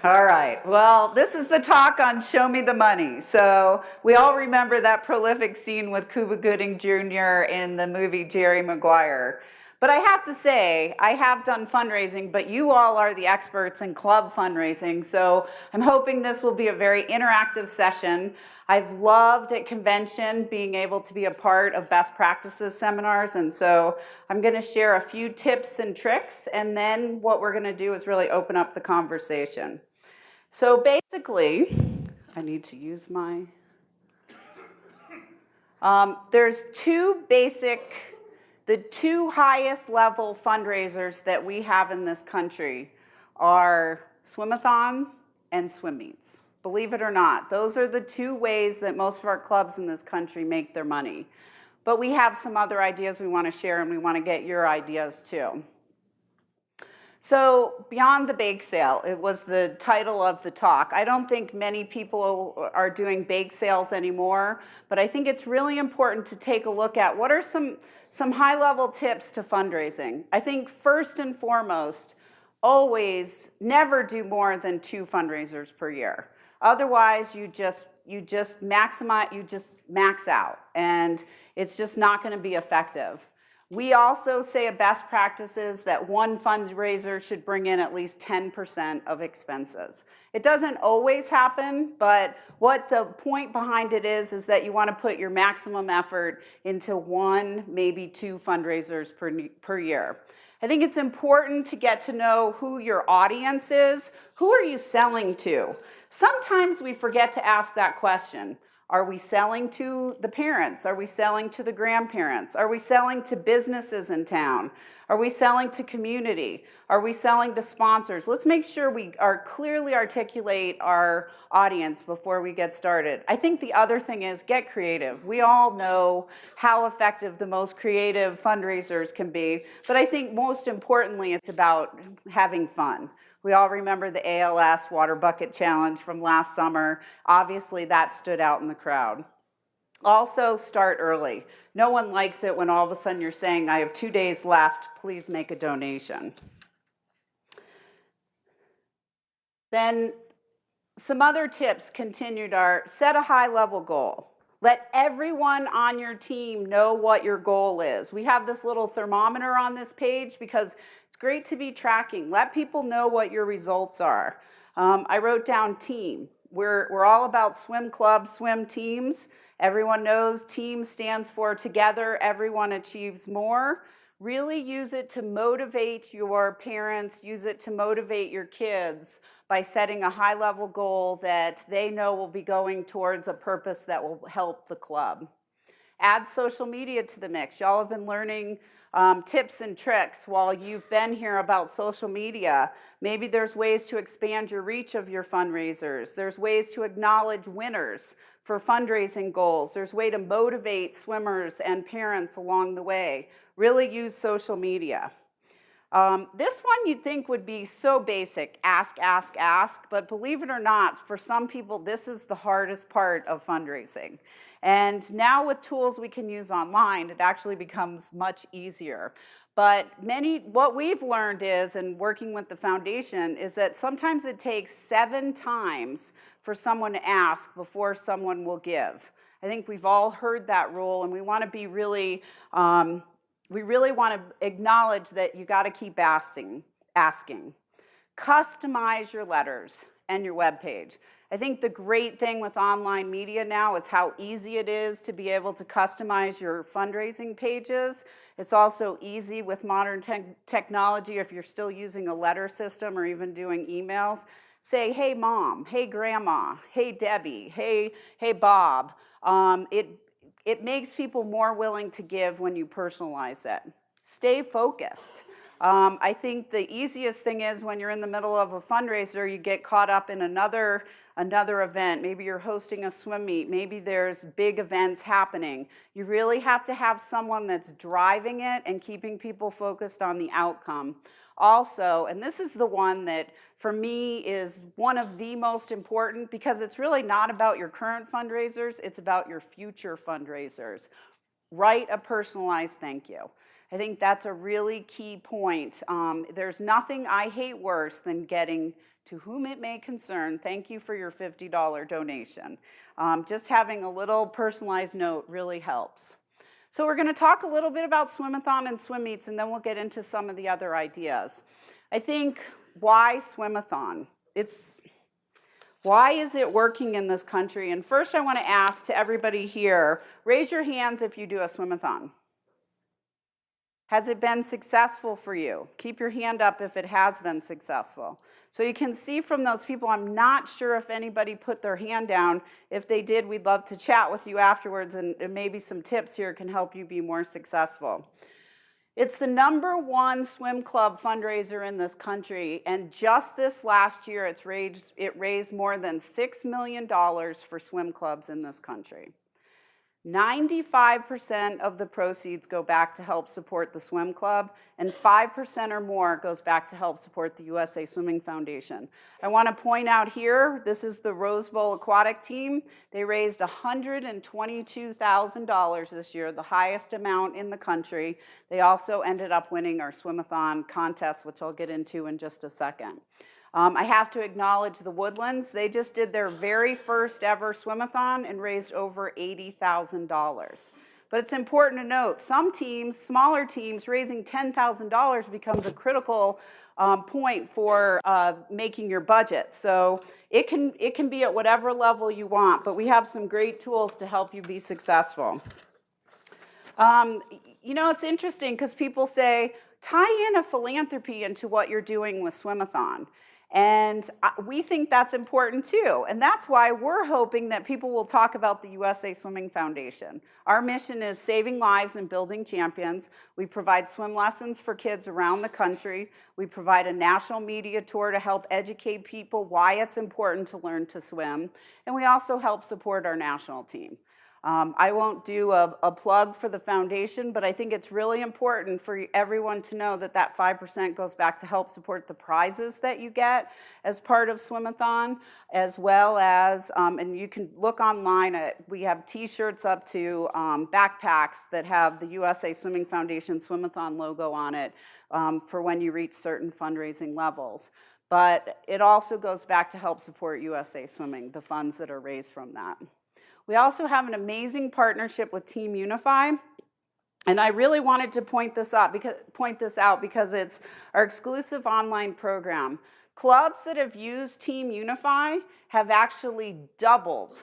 All right. Well, this is the talk on Show Me the Money. So we all remember that prolific scene with Cuba Gooding Jr. in the movie Jerry Maguire. But I have to say, I have done fundraising, but you all are the experts in club fundraising. So I'm hoping this will be a very interactive session. I've loved at convention being able to be a part of best practices seminars. And so I'm going to share a few tips and tricks. And then what we're going to do is really open up the conversation. So basically, I need to use my, there's the two highest level fundraisers that we have in this country are swimathon and swim meets. Believe it or not, those are the two ways that most of our clubs in this country make their money. But we have some other ideas we want to share, and we want to get your ideas too. So Beyond the Bake Sale, it was the title of the talk. I don't think many people are doing bake sales anymore, but I think it's really important to take a look at what are some high-level tips to fundraising. I think first and foremost, always never do more than 2 fundraisers per year. Otherwise, you just max out, and it's just not going to be effective. We also say a best practice is that one fundraiser should bring in at least 10% of expenses. It doesn't always happen, but what the point behind it is that you want to put your maximum effort into 1, maybe 2 fundraisers per year. I think it's important to get to know who your audience is. Who are you selling to? Sometimes we forget to ask that question. Are we selling to the parents? Are we selling to the grandparents? Are we selling to businesses in town? Are we selling to community? Are we selling to sponsors? Let's make sure we clearly articulate our audience before we get started. I think the other thing is get creative. We all know how effective the most creative fundraisers can be, but I think most importantly, it's about having fun. We all remember the ALS water bucket challenge from last summer. Obviously, that stood out in the crowd. Also, start early. No one likes it when all of a sudden you're saying, I have 2 days left, please make a donation. Then some other tips continued are set a high-level goal. Let everyone on your team know what your goal is. We have this little thermometer on this page because it's great to be tracking. Let people know what your results are. I wrote down team. We're all about swim clubs, swim teams. Everyone knows team stands for together, everyone achieves more. Really use it to motivate your parents, use it to motivate your kids by setting a high-level goal that they know will be going towards a purpose that will help the club. Add social media to the mix. Y'all have been learning tips and tricks while you've been here about social media. Maybe there's ways to expand your reach of your fundraisers. There's ways to acknowledge winners for fundraising goals. There's a way to motivate swimmers and parents along the way. Really use social media. This one you'd think would be so basic, ask, ask, ask, but believe it or not, for some people, this is the hardest part of fundraising. And now with tools we can use online, it actually becomes much easier. But what we've learned is, and working with the foundation, is that sometimes it takes 7 times for someone to ask before someone will give. I think we've all heard that rule, and we want to be really, we really want to acknowledge that you got to keep asking. Customize your letters and your web page. I think the great thing with online media now is how easy it is to be able to customize your fundraising pages. It's also easy with modern technology if you're still using a letter system or even doing emails. Say, hey mom, hey grandma, hey Debbie, hey Bob. It makes people more willing to give when you personalize it. Stay focused. I think the easiest thing is when you're in the middle of a fundraiser, you get caught up in another event. Maybe you're hosting a swim meet. Maybe there's big events happening. You really have to have someone that's driving it and keeping people focused on the outcome. Also, and this is the one that for me is one of the most important because it's really not about your current fundraisers, it's about your future fundraisers. Write a personalized thank you. I think that's a really key point. There's nothing I hate worse than getting To whom it may concern, thank you for your $50 donation. Just having a little personalized note really helps. So we're going to talk a little bit about swimathon and swim meets, and then we'll get into some of the other ideas. I think, why swimathon? Why is it working in this country? And first I want to ask to everybody here, raise your hands if you do a swimathon. Has it been successful for you? Keep your hand up if it has been successful. So you can see from those people, I'm not sure if anybody put their hand down. If they did, we'd love to chat with you afterwards, and maybe some tips here can help you be more successful. It's the #1 swim club fundraiser in this country, and just this last year it raised more than $6 million for swim clubs in this country. 95% of the proceeds go back to help support the swim club, and 5% or more goes back to help support the USA Swimming Foundation. I want to point out here, this is the Rose Bowl aquatic team. They raised $122,000 this year, the highest amount in the country. They also ended up winning our swimathon contest, which I'll get into in just a second. I have to acknowledge the Woodlands. They just did their very first ever swimathon and raised over $80,000. But it's important to note, some teams, smaller teams, raising $10,000 becomes a critical point for making your budget. So it can be at whatever level you want, but we have some great tools to help you be successful. You know, it's interesting because people say, tie in a philanthropy into what you're doing with swimathon. And we think that's important too. And that's why we're hoping that people will talk about the USA Swimming Foundation. Our mission is saving lives and building champions. We provide swim lessons for kids around the country. We provide a national media tour to help educate people why it's important to learn to swim. And we also help support our national team. I won't do a plug for the foundation, but I think it's really important for everyone to know that that 5% goes back to help support the prizes that you get as part of Swimathon, as well as, and you can look online, we have t-shirts up to backpacks that have the USA Swimming Foundation Swimathon logo on it for when you reach certain fundraising levels. But it also goes back to help support USA Swimming, the funds that are raised from that. We also have an amazing partnership with Team Unify, and I really wanted to point this out because it's our exclusive online program. Clubs that have used Team Unify have actually doubled.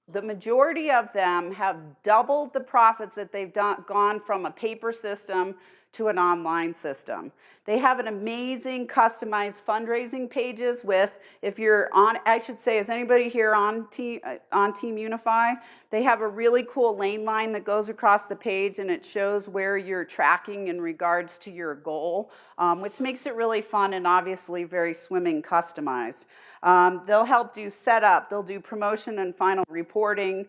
The majority of them have doubled the profits that they've gone from a paper system to an online system. They have an amazing customized fundraising pages with, if you're on, I should say, is anybody here on Team Unify? They have a really cool lane line that goes across the page and it shows where you're tracking in regards to your goal, which makes it really fun and obviously very swimming customized. They'll help do setup, they'll do promotion and final reporting,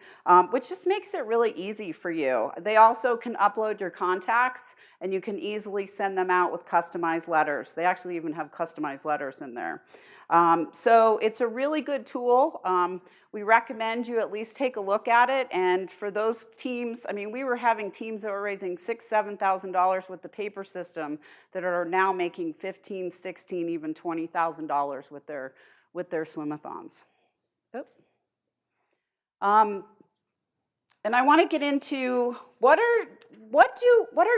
which just makes it really easy for you. They also can upload your contacts and you can easily send them out with customized letters. They actually even have customized letters in there. So it's a really good tool. We recommend you at least take a look at it. And for those teams, I mean, we were having teams that were raising $6,000, $7,000 with the paper system that are now making $15,000, $16,000, even $20,000 with their swimathons. And I want to get into what are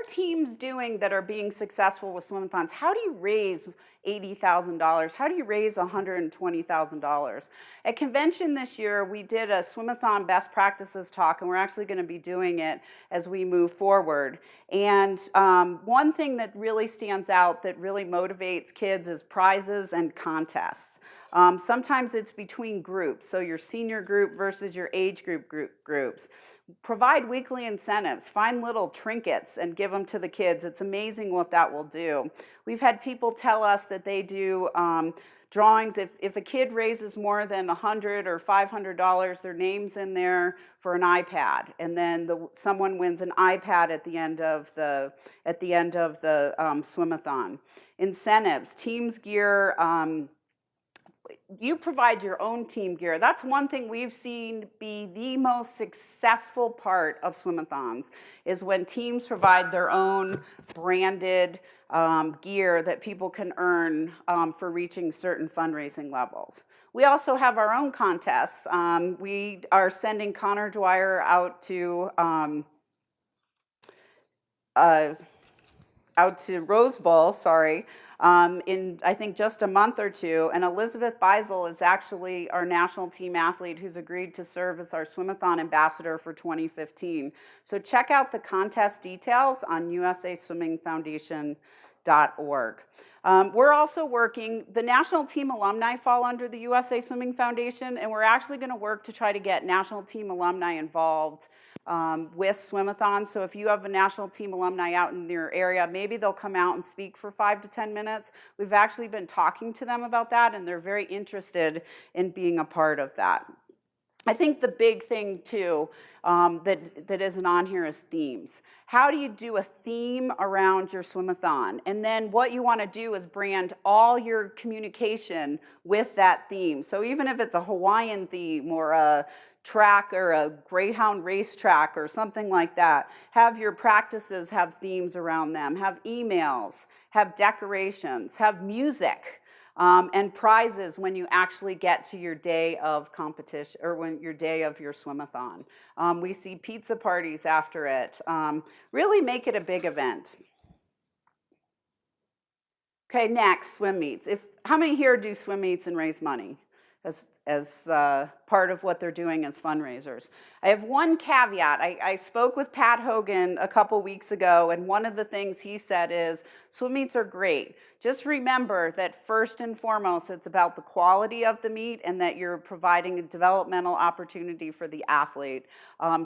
teams doing that are being successful with swimathons? How do you raise $80,000? How do you raise $120,000? At convention this year, we did a swimathon best practices talk, and we're actually going to be doing it as we move forward. And one thing that really stands out that really motivates kids is prizes and contests. Sometimes it's between groups, so your senior group versus your age groups. Provide weekly incentives, find little trinkets and give them to the kids. It's amazing what that will do. We've had people tell us that they do drawings. If a kid raises more than $100 or $500, their name's in there for an iPad, and then someone wins an iPad at the end of the swimathon. Incentives, teams gear you provide your own team gear. That's one thing we've seen be the most successful part of swimathons, is when teams provide their own branded gear that people can earn for reaching certain fundraising levels. We also have our own contests. We are sending Connor Dwyer out to Rose Bowl, in I think just a month or two. And Elizabeth Beisel is actually our national team athlete who's agreed to serve as our Swimathon ambassador for 2015. So check out the contest details on usaswimmingfoundation.org. We're also working, the national team alumni fall under the USA Swimming Foundation, and we're actually going to work to try to get national team alumni involved with swimathons. So if you have a national team alumni out in your area, maybe they'll come out and speak for 5 to 10 minutes. We've actually been talking to them about that, and they're very interested in being a part of that. I think the big thing too that isn't on here is themes. How do you do a theme around your swimathon? And then what you want to do is brand all your communication with that theme. So even if it's a Hawaiian theme or a track or a Greyhound racetrack or something like that, have your practices have themes around them, have emails, have decorations, have music. And prizes when you actually get to your day of competition, or when your day of your swimathon. We see pizza parties after it. Really make it a big event. Okay, next, swim meets. How many here do swim meets and raise money as part of what they're doing as fundraisers? I have one caveat. I spoke with Pat Hogan a couple weeks ago, and one of the things he said is swim meets are great. Just remember that first and foremost, it's about the quality of the meet and that you're providing a developmental opportunity for the athlete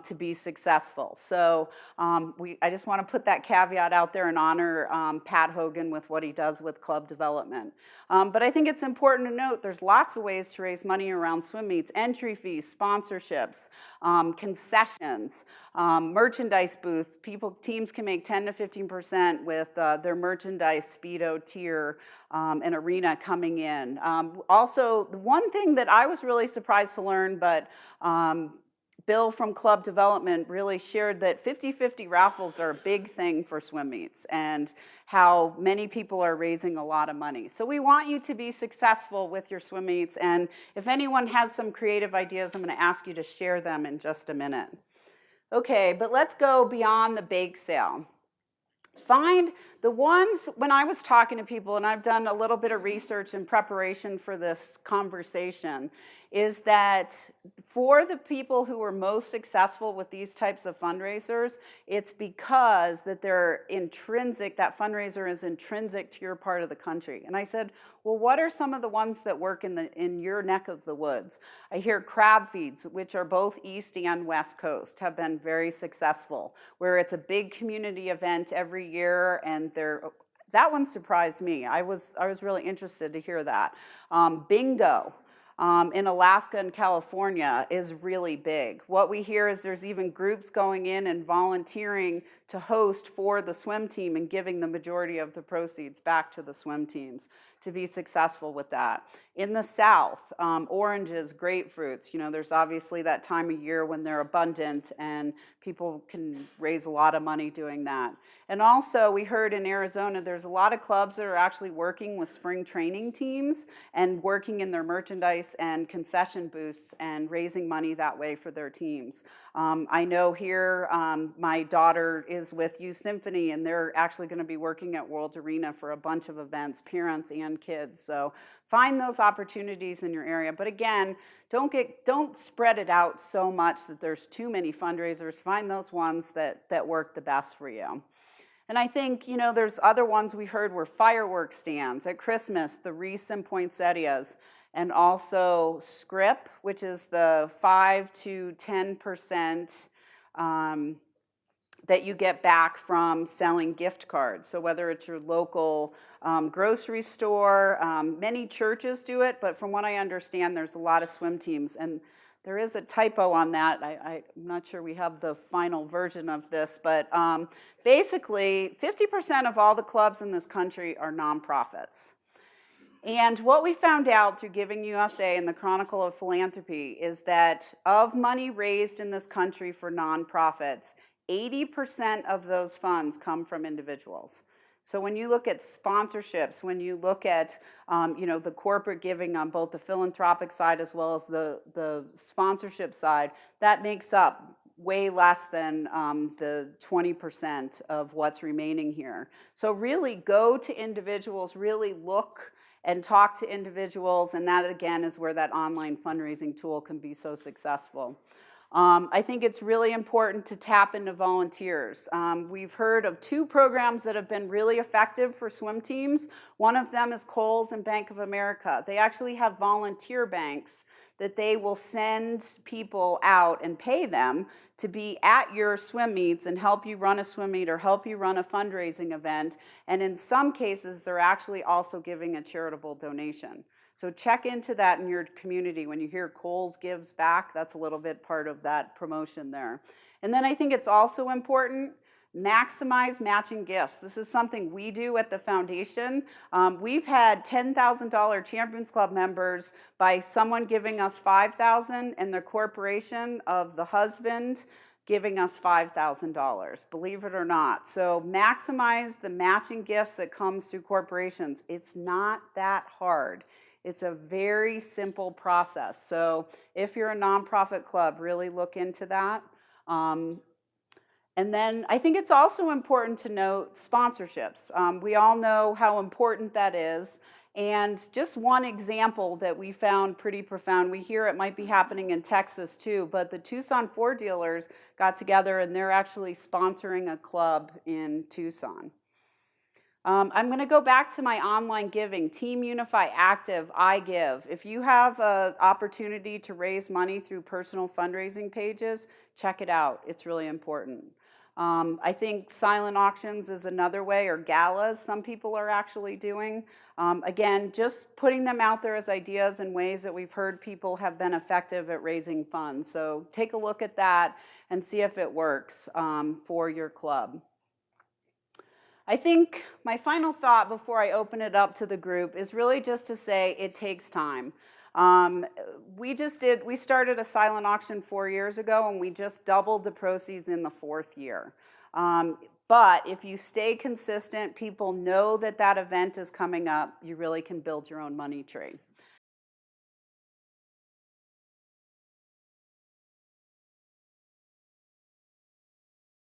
to be successful. So I just want to put that caveat out there and honor Pat Hogan with what he does with club development. But I think it's important to note there's lots of ways to raise money around swim meets: entry fees, sponsorships, concessions, merchandise booth. Teams can make 10 to 15% with their merchandise, Speedo, tier, and arena coming in. Also, the one thing that I was really surprised to learn, but Bill from Club Development really shared that 50-50 raffles are a big thing for swim meets and how many people are raising a lot of money. So we want you to be successful with your swim meets, and if anyone has some creative ideas, I'm going to ask you to share them in just a minute. Okay, but let's go beyond the bake sale. Find the ones, when I was talking to people, and I've done a little bit of research in preparation for this conversation, is that for the people who are most successful with these types of fundraisers, it's because that they're intrinsic, that fundraiser is intrinsic to your part of the country. And I said, well, what are some of the ones that work in your neck of the woods? I hear crab feeds, which are both East and West Coast, have been very successful, where it's a big community event every year, and that one surprised me. I was really interested to hear that. Bingo. In Alaska and California is really big. What we hear is there's even groups going in and volunteering to host for the swim team and giving the majority of the proceeds back to the swim teams to be successful with that. In the South, oranges, grapefruits, there's obviously that time of year when they're abundant and people can raise a lot of money doing that. And also we heard in Arizona, there's a lot of clubs that are actually working with spring training teams and working in their merchandise and concession booths and raising money that way for their teams. I know here my daughter is with Youth Symphony, and they're actually going to be working at World Arena for a bunch of events, parents and kids. So find those opportunities in your area. But again, don't spread it out so much that there's too many fundraisers. Find those ones that work the best for you. And I think, there's other ones we heard were fireworks stands at Christmas, the wreaths and poinsettias, and also scrip, which is the 5 to 10% that you get back from selling gift cards. So whether it's your local grocery store, many churches do it, but from what I understand, there's a lot of swim teams. And there is a typo on that. I'm not sure we have the final version of this, but basically 50% of all the clubs in this country are nonprofits. And what we found out through Giving USA and the Chronicle of Philanthropy is that of money raised in this country for nonprofits, 80% of those funds come from individuals. So when you look at sponsorships, when you look at the corporate giving on both the philanthropic side as well as the sponsorship side, that makes up way less than the 20% of what's remaining here. So really go to individuals, really look and talk to individuals, and that again is where that online fundraising tool can be so successful. I think it's really important to tap into volunteers. We've heard of 2 programs that have been really effective for swim teams. One of them is Kohl's and Bank of America. They actually have volunteer banks that they will send people out and pay them to be at your swim meets and help you run a swim meet or help you run a fundraising event. And in some cases, they're actually also giving a charitable donation. So check into that in your community. When you hear Kohl's gives back, that's a little bit part of that promotion there. And then I think it's also important, maximize matching gifts. This is something we do at the foundation. We've had $10,000 Champions Club members by someone giving us $5,000 and the corporation of the husband giving us $5,000, believe it or not. So maximize the matching gifts that comes through corporations. It's not that hard. It's a very simple process. So if you're a nonprofit club, really look into that. And then I think it's also important to note sponsorships. We all know how important that is. And just one example that we found pretty profound, we hear it might be happening in Texas too, but the Tucson Ford dealers got together and they're actually sponsoring a club in Tucson. I'm going to go back to my online giving, Team Unify Active, I Give. If you have an opportunity to raise money through personal fundraising pages, check it out. It's really important. I think silent auctions is another way, or galas some people are actually doing. Again, just putting them out there as ideas and ways that we've heard people have been effective at raising funds. So take a look at that and see if it works for your club. I think my final thought before I open it up to the group is really just to say it takes time. We started a silent auction 4 years ago and we just doubled the proceeds in the 4th year. But if you stay consistent, people know that that event is coming up, you really can build your own money tree.